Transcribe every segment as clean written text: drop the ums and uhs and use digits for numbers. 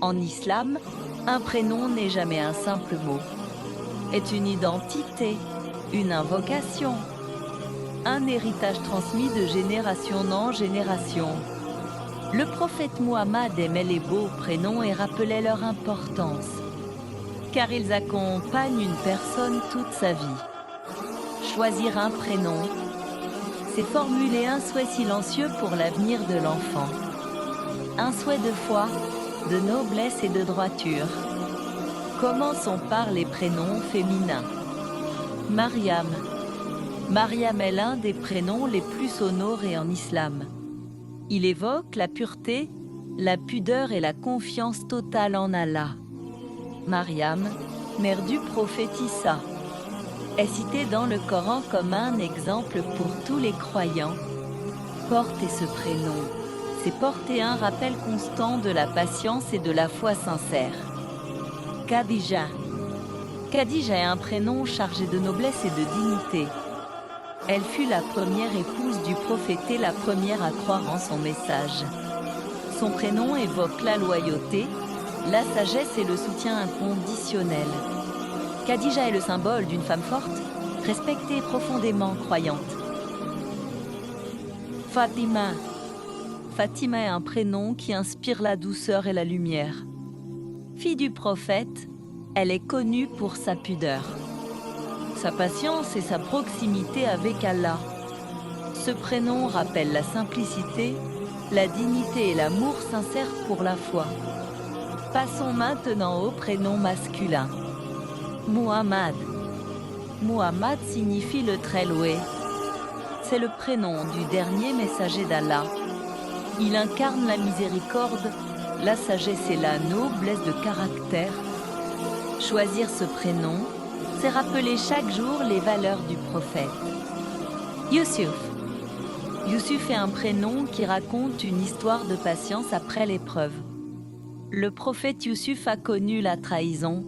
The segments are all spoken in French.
En islam, un prénom n'est jamais un simple mot. Est une identité, une invocation, un héritage transmis de génération en génération. Le prophète Muhammad aimait les beaux prénoms et rappelait leur importance, car ils accompagnent une personne toute sa vie. Choisir un prénom, c'est formuler un souhait silencieux pour l'avenir de l'enfant. Un souhait de foi, de noblesse et de droiture. Commençons par les prénoms féminins. Mariam. Mariam est l'un des prénoms les plus honorés en islam. Il évoque la pureté, la pudeur et la confiance totale en Allah. Mariam, mère du prophète Issa, est citée dans le Coran comme un exemple pour tous les croyants. Porter ce prénom, c'est porter un rappel constant de la patience et de la foi sincère. Khadija. Khadija est un prénom chargé de noblesse et de dignité. Elle fut la première épouse du prophète et la première à croire en son message. Son prénom évoque la loyauté, la sagesse et le soutien inconditionnel. Khadija est le symbole d'une femme forte, respectée et profondément croyante. Fatima. Fatima est un prénom qui inspire la douceur et la lumière. Fille du prophète, elle est connue pour sa pudeur, sa patience et sa proximité avec Allah. Ce prénom rappelle la simplicité, la dignité et l'amour sincère pour la foi. Passons maintenant au prénom masculin. Muhammad. Muhammad signifie le très loué. C'est le prénom du dernier messager d'Allah. Il incarne la miséricorde, la sagesse et la noblesse de caractère. Choisir ce prénom, c'est rappeler chaque jour les valeurs du prophète. Yusuf. Yusuf est un prénom qui raconte une histoire de patience après l'épreuve. Le prophète Yusuf a connu la trahison,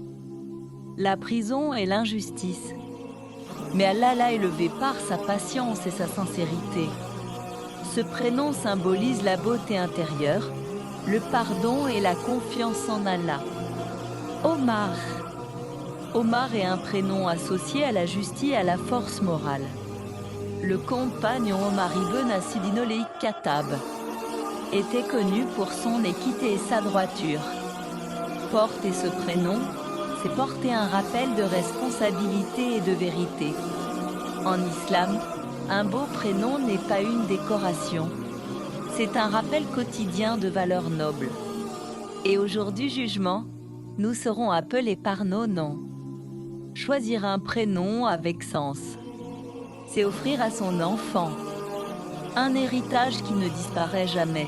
la prison et l'injustice. Mais Allah l'a élevé par sa patience et sa sincérité. Ce prénom symbolise la beauté intérieure, le pardon et la confiance en Allah. Omar. Omar est un prénom associé à la justice et à la force morale. Le compagnon Omar ibn Asidin Khattab était connu pour son équité et sa droiture. Porter ce prénom, c'est porter un rappel de responsabilité et de vérité. En islam, un beau prénom n'est pas une décoration. C'est un rappel quotidien de valeurs nobles. Et au jour du jugement, nous serons appelés par nos noms. Choisir un prénom avec sens, c'est offrir à son enfant un héritage qui ne disparaît jamais.